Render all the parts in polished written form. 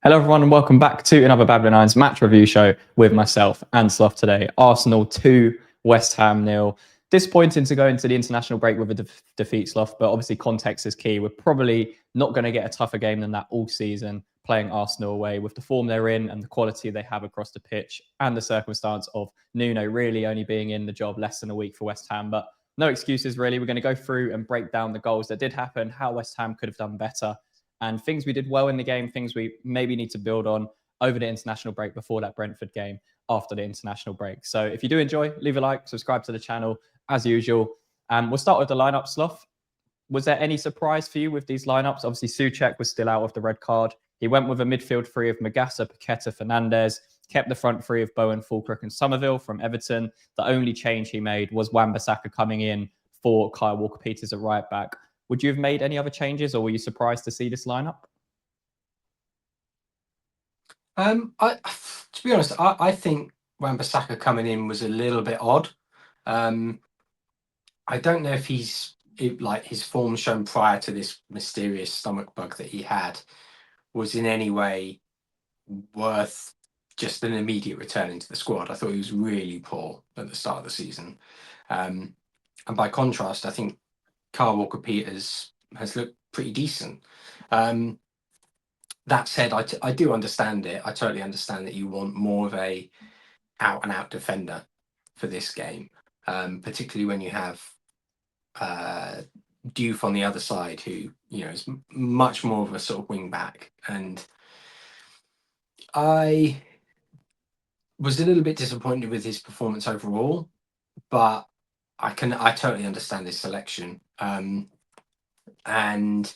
Hello, everyone, and welcome back to another Babbling match review show with myself and Sloth today. Arsenal 2, West Ham 0. Disappointing to go into the international break with a defeat, Sloth, but obviously context is key. We're probably not going to get a tougher game than that all season playing Arsenal away with the form they're in and the quality they have across the pitch and the circumstance of Nuno really only being in the job less than a week for West Ham. But no excuses, really. We're going to go through and break down the goals that did happen, how West Ham could have done better, and things we did well in the game, things we maybe need to build on over the international break before that Brentford game after the international break. So if you do enjoy, leave a like, subscribe to the channel as usual. We'll start with the lineup, Sloth. Was there any surprise for you with these lineups? Obviously, Souček was still out of the red card. He went with a midfield three of Magassa, Paqueta, Fernandes, kept the front three of Bowen, Fulkirk and Somerville from Everton. The only change he made was Wan-Bissaka coming in for Kyle Walker-Peters at right back. Would you have made any other changes, or were you surprised to see this lineup? To be honest, I think Wan-Bissaka coming in was a little bit odd. I don't know if his form shown prior to this mysterious stomach bug that he had was in any way worth just an immediate return into the squad. I thought he was really poor at the start of the season. And by contrast, I think Kyle Walker-Peters has looked pretty decent. That said, I do understand it. I totally understand that you want more of a out-and-out defender for this game, particularly when you have Diouf on the other side, who is much more of a sort of wing back. And I was a little bit disappointed with his performance overall, but I totally understand his selection. And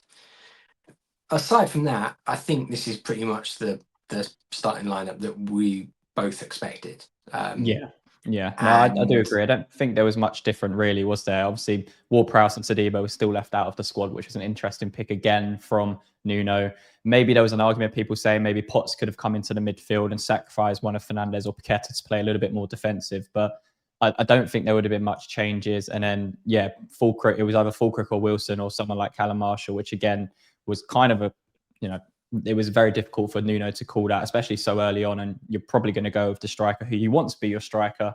aside from that, I think this is pretty much the starting lineup that we both expected. Yeah. No, I do agree. I don't think there was much different, really, was there? Obviously, Ward-Prowse and Saliba were still left out of the squad, which was an interesting pick again from Nuno. Maybe there was an argument, people saying maybe Potts could have come into the midfield and sacrificed one of Fernandes or Paqueta to play a little bit more defensive, but I don't think there would have been much changes. And then, yeah, Fulkirk, it was either Fulkirk or Wilson or someone like Callum Marshall, which again was kind of it was very difficult for Nuno to call that, especially so early on. And you're probably going to go with the striker who you want to be your striker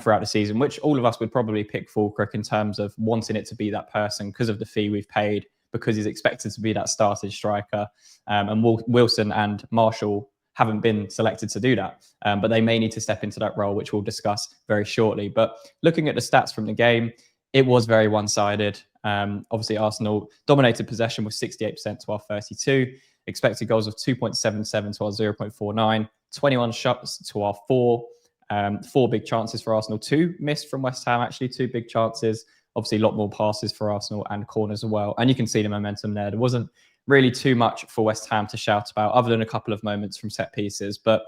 throughout the season, which all of us would probably pick Fulkirk in terms of wanting it to be that person because of the fee we've paid, because he's expected to be that starting striker. And Wilson and Marshall haven't been selected to do that, but they may need to step into that role, which we'll discuss very shortly. But looking at the stats from the game, it was very one-sided. Obviously, Arsenal dominated possession with 68% to our 32. Expected goals of 2.77 to our 0.49, 21 shots to our 4, 4 big chances for Arsenal, 2 missed from West Ham, actually 2 big chances. Obviously, a lot more passes for Arsenal and corners as well. And you can see the momentum there. There wasn't really too much for West Ham to shout about, other than a couple of moments from set pieces. But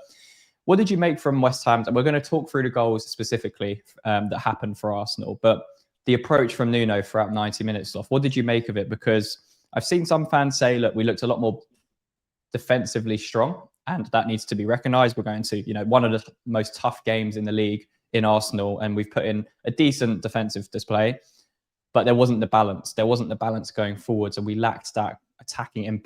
what did you make from West Ham? And we're going to talk through the goals specifically that happened for Arsenal. But the approach from Nuno throughout 90 minutes off, what did you make of it? Because I've seen some fans say, look, we looked a lot more defensively strong, and that needs to be recognised. We're going to, one of the most tough games in the league in Arsenal, and we've put in a decent defensive display, but there wasn't the balance. There wasn't the balance going forwards, and we lacked that attacking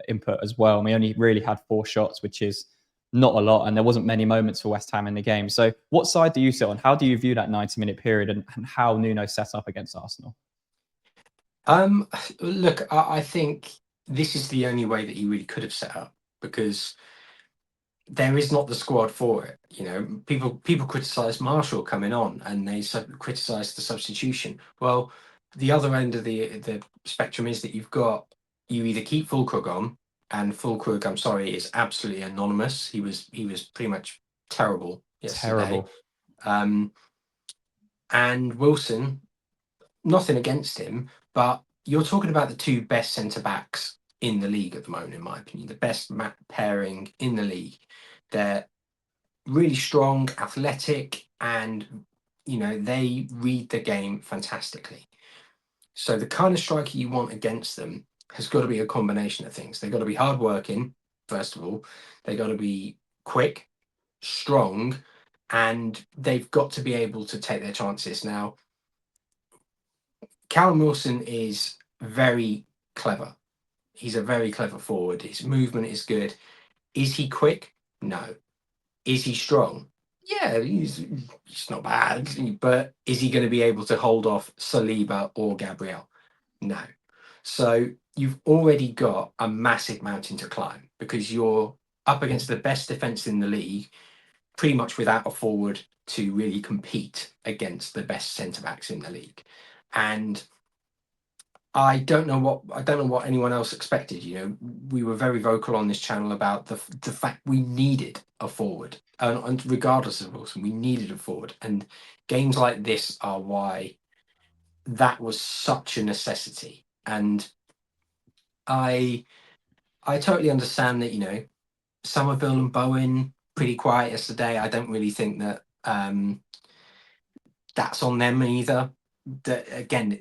input as well. And we only really had 4 shots, which is not a lot, and there wasn't many moments for West Ham in the game. So what side do you sit on? How do you view that 90-minute period and how Nuno set up against Arsenal? Look, I think this is the only way that he really could have set up, because there is not the squad for it. People criticize Marshall coming on, and they criticize the substitution. Well, the other end of the spectrum is that you either keep Fulkrug on, and Fulkrug, I'm sorry, is absolutely anonymous. He was pretty much terrible yesterday. Terrible. And Wilson, nothing against him, but you're talking about the 2 best centre backs in the league at the moment, in my opinion, the best pairing in the league. They're really strong, athletic, and they read the game fantastically. So the kind of striker you want against them has got to be a combination of things. They've got to be hardworking, first of all. They've got to be quick, strong, and they've got to be able to take their chances. Now, Callum Wilson is very clever. He's a very clever forward. His movement is good. Is he quick? No. Is he strong? Yeah, he's not bad, but is he going to be able to hold off Saliba or Gabriel? No. So you've already got a massive mountain to climb because you're up against the best defence in the league, pretty much without a forward to really compete against the best centre backs in the league. And I don't know what anyone else expected. You know, we were very vocal on this channel about the fact we needed a forward, and regardless of Wilson, we needed a forward. And games like this are why that was such a necessity. And I totally understand that, you know, Somerville and Bowen pretty quiet yesterday. I don't really think that that's on them either. That again,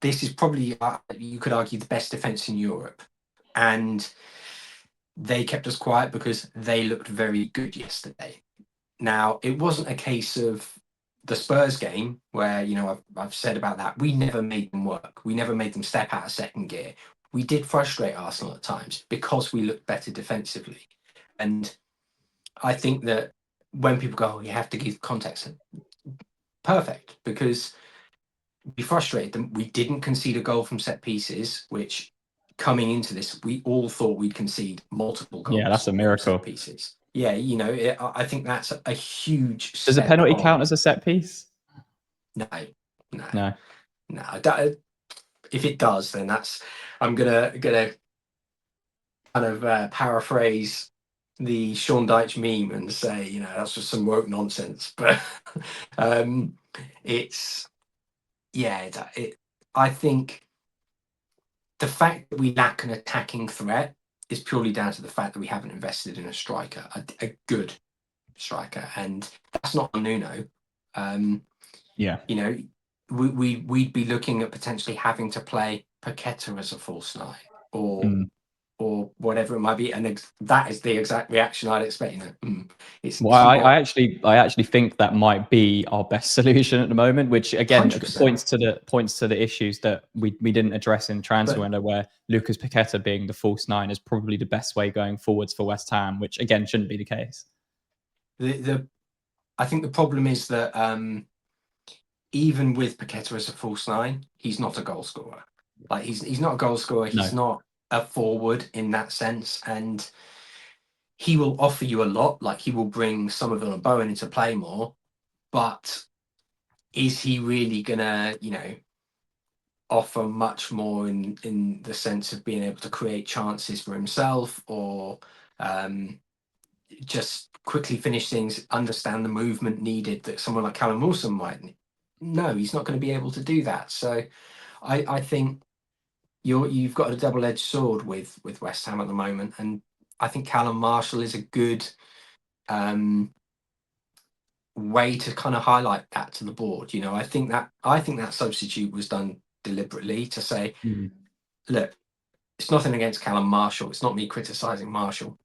this is probably you could argue the best defense in Europe, and they kept us quiet because they looked very good yesterday. Now, it wasn't a case of the Spurs game where, you know, I've said about that. We never made them work. We never made them step out of second gear. We did frustrate Arsenal at times because we looked better defensively. And I think that when people go, oh, you have to give context, perfect, because we frustrated them. We didn't concede a goal from set pieces, which coming into this, we all thought we'd concede multiple goals. Yeah, that's a from miracle. set pieces. Yeah, you know, I think that's a huge Does a step penalty on. count as a set piece? No. No. If it does, then that's I'm gonna kind of paraphrase the Sean Dyche meme and say, you know, that's just some woke nonsense. But it's I think the fact that we lack an attacking threat is purely down to the fact that we haven't invested in a striker, a good striker, and that's not on Nuno. Yeah. You know, we'd be looking at potentially having to play Paqueta as a false nine or whatever it might be, and that is the exact reaction I'd expect. You know, Well, I actually think that might be our best solution at the moment, which again 100%. points to the issues that we didn't address in transfer window, where Lucas Paqueta being the false nine is probably the best way going forwards for West Ham, which again shouldn't be the case. I think the problem is that even with Paqueta as a false nine, he's not a goal scorer. Like he's not a goal scorer. He's not a forward in that sense, and he will offer you a lot. Like he will bring Somerville and Bowen into play more, but is he really gonna, you know, offer much more in the sense of being able to create chances for himself or just quickly finish things, understand the movement needed that someone like Callum Wilson might need? No, he's not going to be able to do that. So I think you've got a double-edged sword with West Ham at the moment, and I think Callum Marshall is a good way to kind of highlight that to the board. You know, I think that substitute was done deliberately to say, look, it's nothing against Callum Marshall. It's not me criticizing Marshall,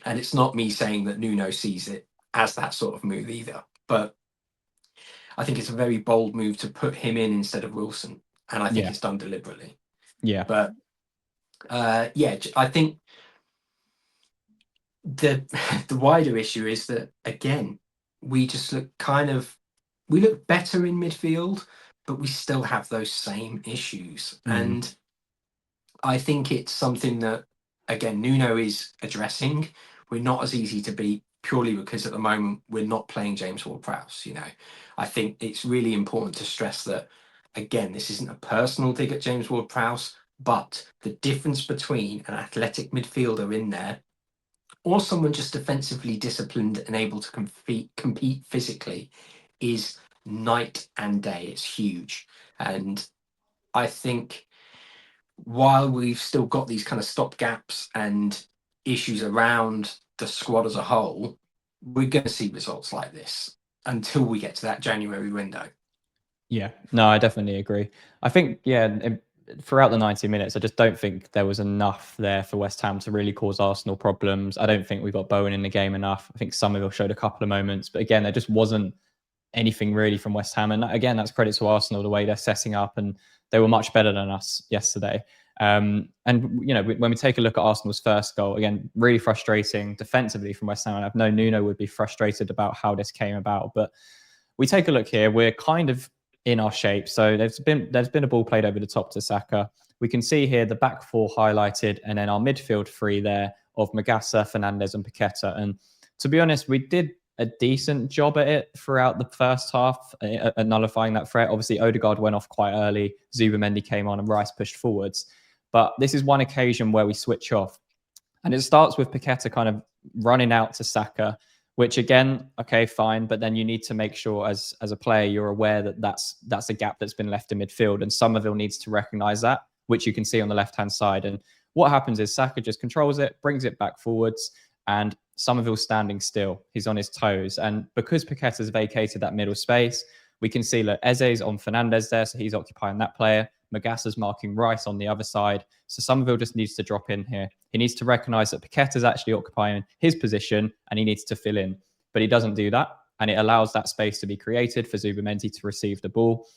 and it's not me saying that Nuno sees it as that sort of move either. But I think it's a very bold move to put him in instead of Wilson, and I think it's done deliberately. Yeah. But I think the wider issue is that again, we just look we look better in midfield, but we still have those same issues. And I think it's something that again Nuno is addressing. We're not as easy to beat purely because at the moment we're not playing James Ward-Prowse. You know, I think it's really important to stress that again, this isn't a personal dig at James Ward-Prowse, but the difference between an athletic midfielder in there or someone just defensively disciplined and able to compete physically is night and day. It's huge. And I think while we've still got these kind of stop gaps and issues around the squad as a whole, we're going to see results like this until we get to that January window. Yeah, no, I definitely agree. I think, throughout the 90 minutes, I just don't think there was enough there for West Ham to really cause Arsenal problems. I don't think we got Bowen in the game enough. I think Somerville showed a couple of moments, but again, there just wasn't anything really from West Ham. And again, that's credit to Arsenal, the way they're setting up, and they were much better than us yesterday. And when we take a look at Arsenal's first goal, again, really frustrating defensively from West Ham. I've known Nuno would be frustrated about how this came about, but we take a look here. We're kind of in our shape. So there's been a ball played over the top to Saka. We can see here the back four highlighted, and then our midfield three there of Magassa, Fernandez, and Paqueta. And to be honest, we did a decent job at it throughout the first half, at nullifying that threat. Obviously, Odegaard went off quite early. Zubimendi came on, and Rice pushed forwards. But this is one occasion where we switch off. And it starts with Paqueta kind of running out to Saka, which again, okay, fine. But then you need to make sure as a player, you're aware that that's a gap that's been left in midfield. And Somerville needs to recognize that, which you can see on the left-hand side. And what happens is Saka just controls it, brings it back forwards, and Somerville's standing still. He's on his toes. And because Paqueta's vacated that middle space, we can see that Eze's on Fernandez there, so he's occupying that player. Magassa's marking Rice on the other side. So Somerville just needs to drop in here. He needs to recognise that Paqueta's actually occupying his position and he needs to fill in. But he doesn't do that. And it allows that space to be created for Zubimendi to receive the ball.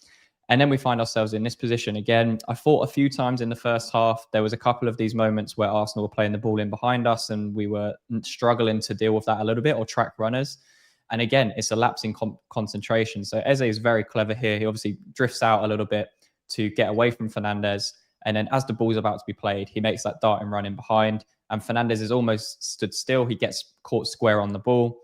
And then we find ourselves in this position again. I thought a few times in the first half, there was a couple of these moments where Arsenal were playing the ball in behind us and we were struggling to deal with that a little bit, or track runners. And again, it's a lapse in concentration. So Eze is very clever here. He obviously drifts out a little bit to get away from Fernandez. And then as the ball's about to be played, he makes that dart and run in behind. And Fernandez is almost stood still. He gets caught square on the ball.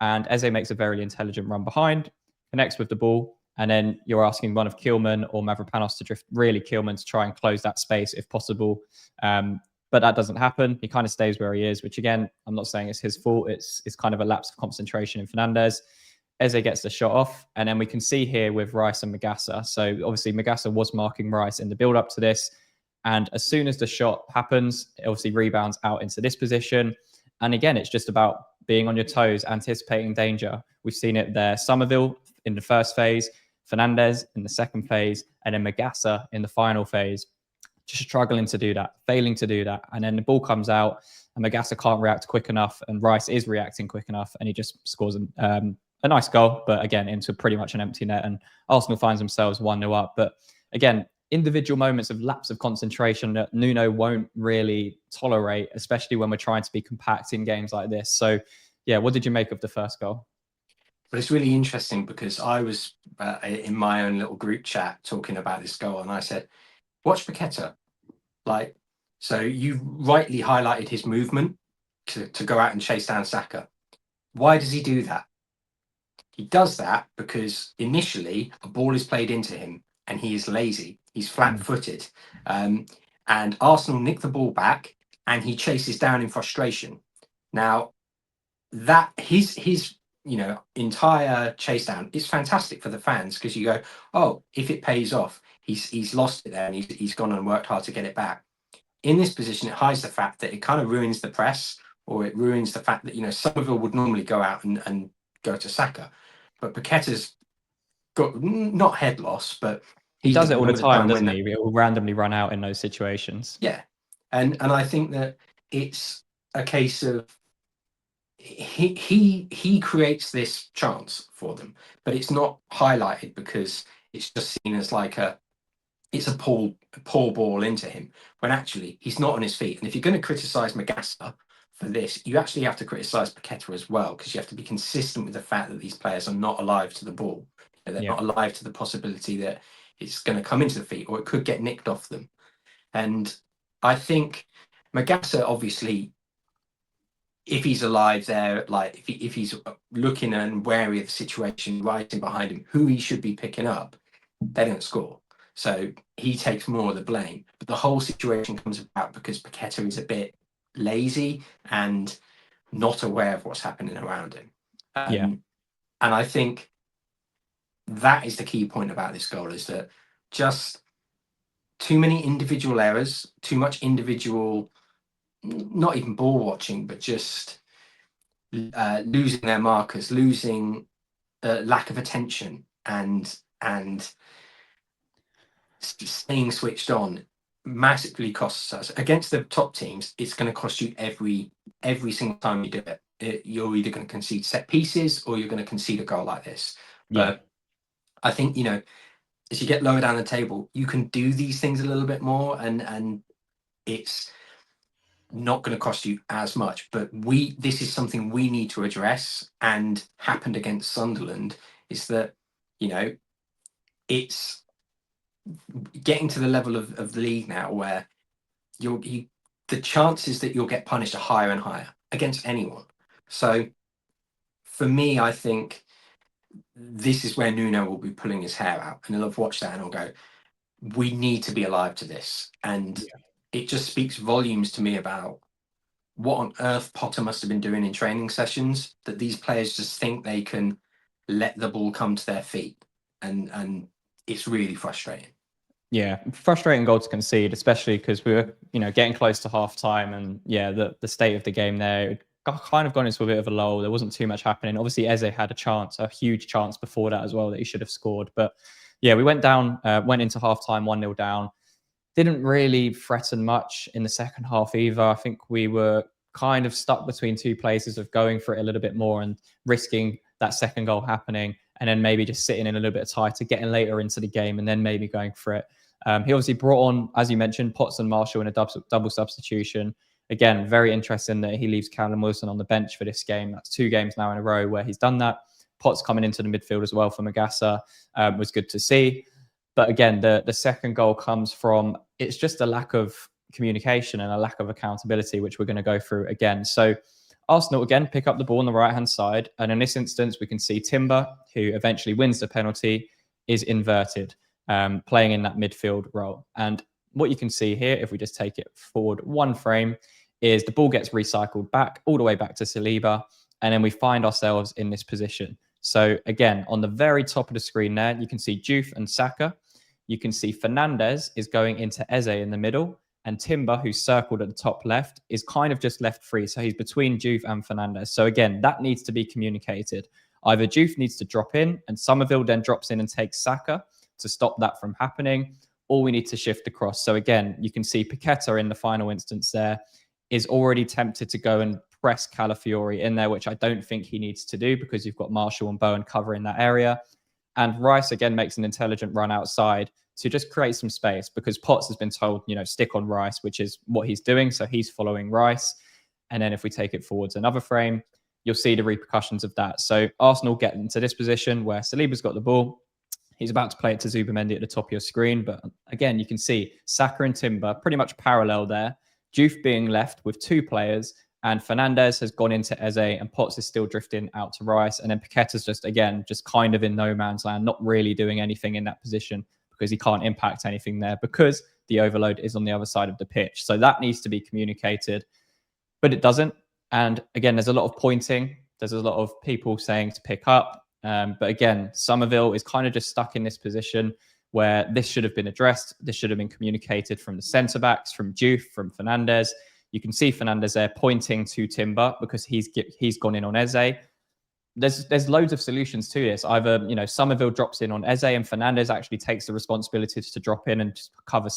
And Eze makes a very intelligent run behind, connects with the ball. And then you're asking one of Keelman or Mavropanos to drift, really Keelman, to try and close that space if possible. But that doesn't happen. He kind of stays where he is, which again, I'm not saying it's his fault. It's kind of a lapse of concentration in Fernandez. Eze gets the shot off. And then we can see here with Rice and Magassa. So obviously Magassa was marking Rice in the build up to this. And as soon as the shot happens, it obviously rebounds out into this position. And again, it's just about being on your toes, anticipating danger. We've seen it there. Somerville in the first phase, Fernandez in the second phase, and then Magassa in the final phase. Just struggling to do that, failing to do that. And then the ball comes out and Magassa can't react quick enough. And Rice is reacting quick enough. And he just scores a nice goal, but again, into pretty much an empty net. And Arsenal finds themselves 1-0 up. But again, individual moments of lapse of concentration that Nuno won't really tolerate, especially when we're trying to be compact in games like this. So, yeah, what did you make of the first goal? But it's really interesting because I was in my own little group chat talking about this goal, and I said, watch Paqueta. Like, so you rightly highlighted his movement to go out and chase down Saka. Why does he do that? He does that because initially a ball is played into him and he is lazy. He's flat-footed. And Arsenal nick the ball back and he chases down in frustration. Now, that his entire chase down is fantastic for the fans because you go, oh, if it pays off, he's lost it there and he's gone and worked hard to get it back. In this position, it hides the fact that it kind of ruins the press, or it ruins the fact that Somerville would normally go out and go to Saka, but Paqueta's got not head loss, but he does it all the time, doesn't he? He'll randomly run out in those situations. Yeah, and I think that it's a case of he creates this chance for them, but it's not highlighted because it's just seen as like it's a poor ball into him, when actually he's not on his feet. And if you're going to criticize Magassa for this, you actually have to criticize Paqueta as well, because you have to be consistent with the fact that these players are not alive to the ball. They're not alive to the possibility that it's going to come into the feet or it could get nicked off them. And I think Magassa, obviously, if he's alive there, like if he's looking and wary of the situation, rising behind him, who he should be picking up, they don't score. So he takes more of the blame. But the whole situation comes about because Paqueta is a bit lazy and not aware of what's happening around him. And I think that is the key point about this goal, is that just too many individual errors, too much individual, not even ball watching, but just losing their markers, losing lack of attention, and staying switched on massively costs us. Against the top teams, it's going to cost you every single time you do it. You're either going to concede set pieces or you're going to concede a goal like this. But I think, as you get lower down the table, you can do these things a little bit more and it's not going to cost you as much. But this is something we need to address, and happened against Sunderland, is that, you know, it's getting to the level of the league now where the chances that you'll get punished are higher and higher against anyone. So for me, I think this is where Nuno will be pulling his hair out, and he'll have watched that and he'll go, we need to be alive to this. And it just speaks volumes to me about what on earth Potter must have been doing in training sessions, that these players just think they can let the ball come to their feet. And it's really frustrating. Yeah, frustrating goal to concede, especially because we were, getting close to half time, and the state of the game there kind of gone into a bit of a lull. There wasn't too much happening. Obviously, Eze had a huge chance before that as well that he should have scored. But yeah, we went into half time 1-0 down. Didn't really threaten much in the second half either. I think we were kind of stuck between two places of going for it a little bit more and risking that second goal happening, and then maybe just sitting in a little bit tighter, getting later into the game, and then maybe going for it. He obviously brought on, as you mentioned, Potts and Marshall in a double substitution. Again, very interesting that he leaves Callum Wilson on the bench for this game. That's 2 games now in a row where he's done that. Potts coming into the midfield as well for Magassa was good to see. But again, the second goal comes from, it's just a lack of communication and a lack of accountability, which we're going to go through again. So Arsenal, again, pick up the ball on the right-hand side. And in this instance, we can see Timber, who eventually wins the penalty, is inverted, playing in that midfield role. And what you can see here, if we just take it forward one frame, is the ball gets recycled back, all the way back to Saliba. And then we find ourselves in this position. So again, on the very top of the screen there, you can see Diouf and Saka. You can see Fernandez is going into Eze in the middle, and Timber, who's circled at the top left, is kind of just left free. So he's between Diouf and Fernandez. So again, that needs to be communicated. Either Diouf needs to drop in, and Somerville then drops in and takes Saka to stop that from happening, or we need to shift across. So again, you can see Paqueta in the final instance there is already tempted to go and press Calafiori in there, which I don't think he needs to do because you've got Marshall and Bowen covering that area. And Rice again makes an intelligent run outside to just create some space, because Potts has been told, stick on Rice, which is what he's doing. So he's following Rice. And then if we take it forwards another frame, you'll see the repercussions of that. So Arsenal get into this position where Saliba's got the ball. He's about to play it to Zubimendi at the top of your screen. But again, you can see Saka and Timber pretty much parallel there. Diouf being left with 2 players, and Fernandez has gone into Eze, and Potts is still drifting out to Rice. And then Paqueta's just kind of in no man's land, not really doing anything in that position because he can't impact anything there because the overload is on the other side of the pitch. So that needs to be communicated, but it doesn't. And again, there's a lot of pointing. There's a lot of people saying to pick up. But again, Somerville is kind of just stuck in this position where this should have been addressed. This should have been communicated from the centre-backs, from Diouf, from Fernandez. You can see Fernandez there pointing to Timber because he's gone in on Eze. There's loads of solutions to this. Either, Somerville drops in on Eze and Fernandez actually takes the responsibility to drop in and just cover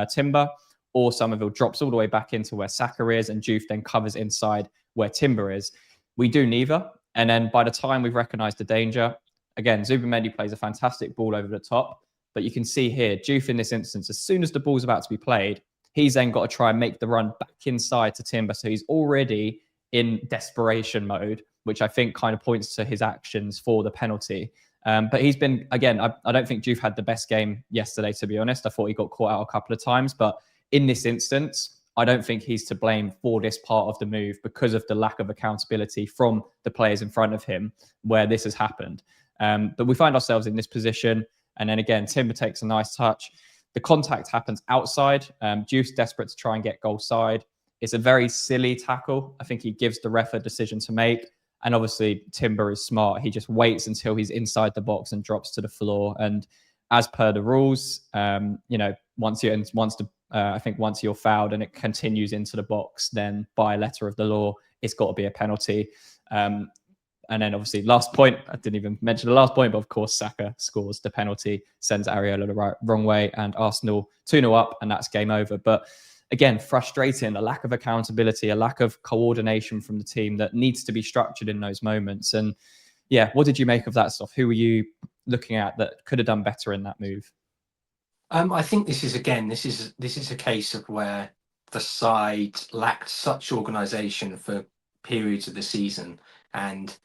Timber, or Somerville drops all the way back into where Saka is and Diouf then covers inside where Timber is. We do neither. And then by the time we've recognised the danger, again, Zubimendi plays a fantastic ball over the top. But you can see here, Diouf in this instance, as soon as the ball's about to be played, he's then got to try and make the run back inside to Timber. So he's already in desperation mode, which I think kind of points to his actions for the penalty. But he's been, again, I don't think Diouf had the best game yesterday, to be honest. I thought he got caught out a couple of times. But in this instance, I don't think he's to blame for this part of the move because of the lack of accountability from the players in front of him where this has happened. But we find ourselves in this position. And then again, Timber takes a nice touch. The contact happens outside. Diouf's desperate to try and get goal side. It's a very silly tackle. I think he gives the ref a decision to make. And obviously, Timber is smart. He just waits until he's inside the box and drops to the floor. And as per the rules, once you're fouled and it continues into the box, then by letter of the law, it's got to be a penalty. And then obviously last point, I didn't even mention the last point, but of course Saka scores the penalty, sends Areola the wrong way, and Arsenal 2-0 up, and that's game over. But again, frustrating, a lack of accountability, a lack of coordination from the team that needs to be structured in those moments. And yeah, what did you make of that stuff? Who were you looking at that could have done better in that move? I think this is a case of where the side lacked such organisation for periods of the season, and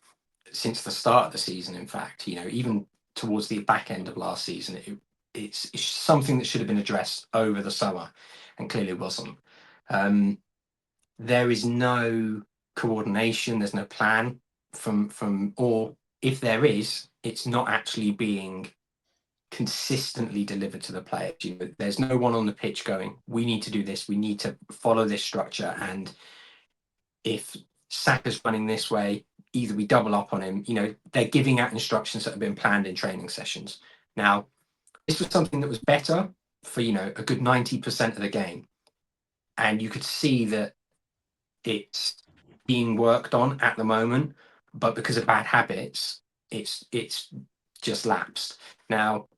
since the start of the season, in fact, even towards the back end of last season, it's something that should have been addressed over the summer, and clearly wasn't. There is no coordination. There's no plan or if there is, it's not actually being consistently delivered to the players. There's no one on the pitch going, we need to do this, we need to follow this structure, and if Saka's running this way, either we double up on him. They're giving out instructions that have been planned in training sessions. Now, this was something that was better for a good 90% of the game, and you could see that it's being worked on at the moment, but because of bad habits, it's just lapsed. Now,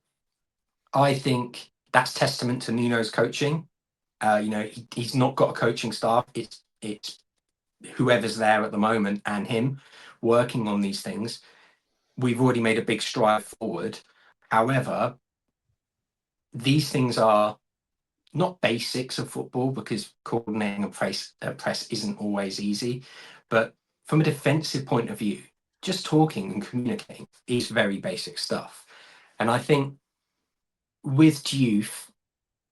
I think that's testament to Nuno's coaching. He's not got a coaching staff. It's whoever's there at the moment and him working on these things. We've already made a big stride forward. However, these things are not basics of football, because coordinating a press isn't always easy. But from a defensive point of view, just talking and communicating is very basic stuff. And I think with Diouf,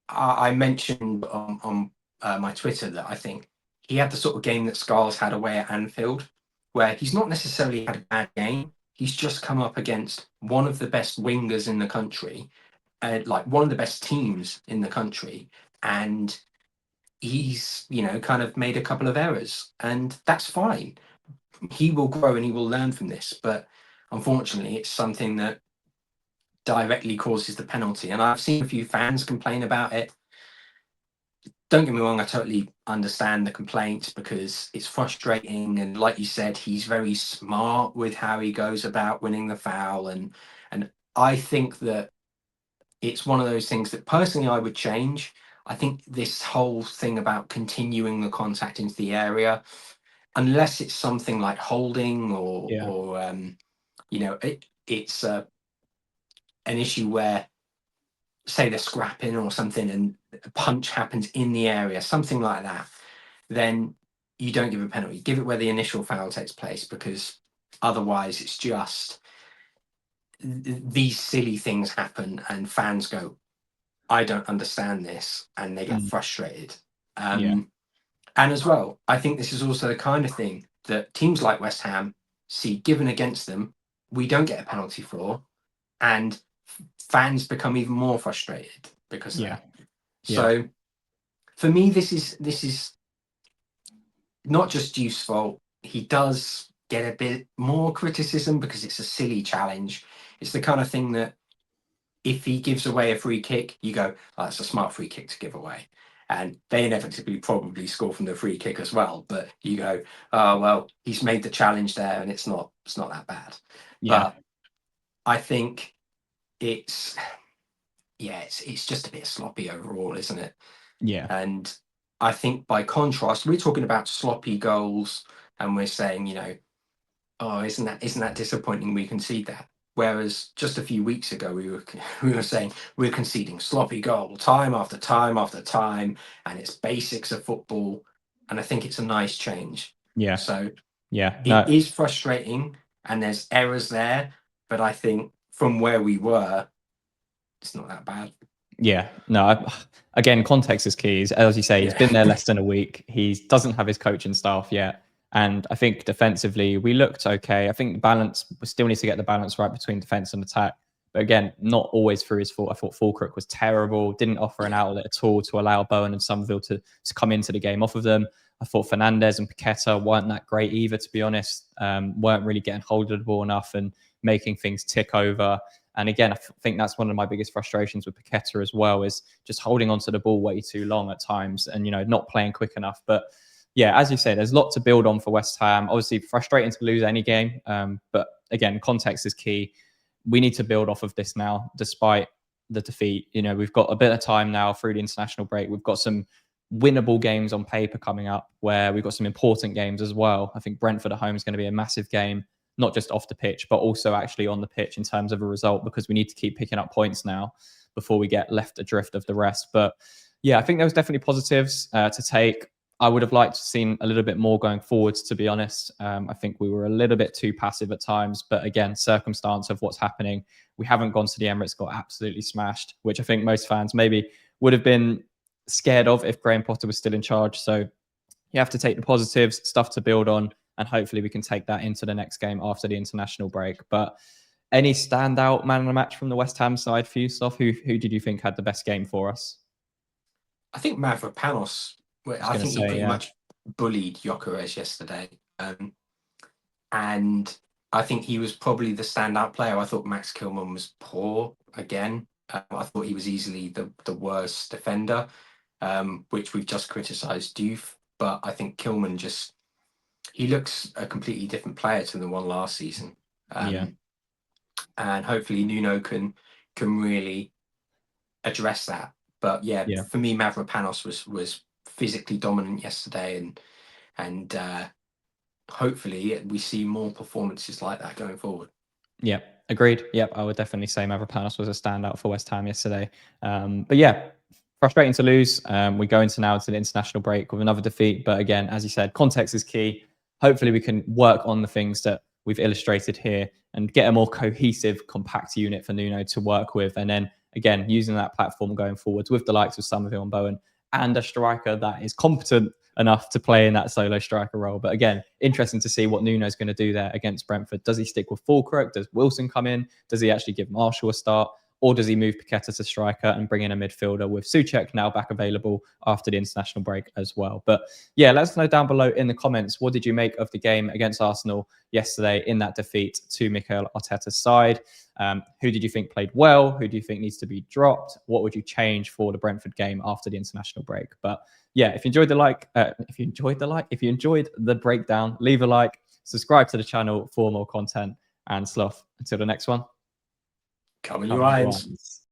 I mentioned on my Twitter that I think he had the sort of game that Scholes had away at Anfield, where he's not necessarily had a bad game. He's just come up against one of the best wingers in the country, like one of the best teams in the country, and he's kind of made a couple of errors, and that's fine. He will grow and he will learn from this, but unfortunately, it's something that directly causes the penalty. And I've seen a few fans complain about it. Don't get me wrong, I totally understand the complaints because it's frustrating. And like you said, he's very smart with how he goes about winning the foul. And I think that it's one of those things that personally I would change. I think this whole thing about continuing the contact into the area, unless it's something like holding or it's an issue where, say, they're scrapping or something and a punch happens in the area, something like that, then you don't give a penalty. Give it where the initial foul takes place, because otherwise it's just these silly things happen and fans go, I don't understand this, and they get frustrated. And as well, I think this is also the kind of thing that teams like West Ham see given against them, we don't get a penalty for, and fans become even more frustrated because of that. So for me, this is not just Diouf's fault. He does get a bit more criticism because it's a silly challenge. It's the kind of thing that if he gives away a free kick, you go, oh, that's a smart free kick to give away. And they inevitably probably score from the free kick as well. But you go, oh, well, he's made the challenge there and it's not that bad. But I think it's just a bit sloppy overall, isn't it? Yeah. And I think by contrast, we're talking about sloppy goals and we're saying, oh, isn't that disappointing we concede that? Whereas just a few weeks ago, we were saying we're conceding sloppy goal time after time after time, and it's basics of football. And I think it's a nice change. Yeah. So it is frustrating, and there's errors there, but I think from where we were, it's not that bad. Yeah, no. Again, context is key. As you say, he's been there less than a week. He doesn't have his coaching staff yet. And I think defensively, we looked okay. I think balance, we still need to get the balance right between defense and attack. But again, not always through his fault. I thought Fulkirk was terrible, didn't offer an outlet at all to allow Bowen and Somerville to come into the game off of them. I thought Fernandez and Paqueta weren't that great either, to be honest. Weren't really getting hold of the ball enough and making things tick over. And again, I think that's one of my biggest frustrations with Paqueta as well, is just holding onto the ball way too long at times and, not playing quick enough. But yeah, as you say, there's a lot to build on for West Ham. Obviously, frustrating to lose any game. But again, context is key. We need to build off of this now, despite the defeat. We've got a bit of time now through the international break. We've got some winnable games on paper coming up, where we've got some important games as well. I think Brentford at home is going to be a massive game, not just off the pitch, but also actually on the pitch in terms of a result, because we need to keep picking up points now before we get left adrift of the rest. But Yeah, I think there was definitely positives to take. I would have liked to seen a little bit more going forwards, to be honest. I think we were a little bit too passive at times, but again, circumstance of what's happening. We haven't gone to the Emirates, got absolutely smashed, which I think most fans maybe would have been scared of if Graham Potter was still in charge. So you have to take the positives, stuff to build on, and hopefully we can take that into the next game after the international break. But any standout man of the match from the West Ham side for you, Sof? Who did you think had the best game for us? I think Mavropanos, I Going to think he say, pretty yeah, much bullied Gyökeres yesterday. And I think he was probably the standout player. I thought Max Kilman was poor again. I thought he was easily the worst defender, which we've just criticised Diouf. But I think Kilman he looks a completely different player to the one last season. yeah, And hopefully Nuno can really address that. But yeah, yeah. for me, Mavropanos was physically dominant yesterday, and hopefully we see more performances like that going forward. Yeah, agreed. Yep, I would definitely say Mavropanos was a standout for West Ham yesterday. But yeah, frustrating to lose. We go into now to the international break with another defeat. But again, as you said, context is key. Hopefully, we can work on the things that we've illustrated here and get a more cohesive, compact unit for Nuno to work with. And then again, using that platform going forwards with the likes of Somerville and Bowen and a striker that is competent enough to play in that solo striker role. But again, interesting to see what Nuno's going to do there against Brentford. Does he stick with Fulkirk? Does Wilson come in? Does he actually give Marshall a start? Or does he move Paqueta to striker and bring in a midfielder with Souček now back available after the international break as well? But yeah, let us know down below in the comments, what did you make of the game against Arsenal yesterday in that defeat to Mikel Arteta's side? Who did you think played well? Who do you think needs to be dropped? What would you change for the Brentford game after the international break? But yeah, if you enjoyed if you enjoyed the breakdown, leave a like, subscribe to the channel for more content, and sloth. Until the next one. Come on, your irons.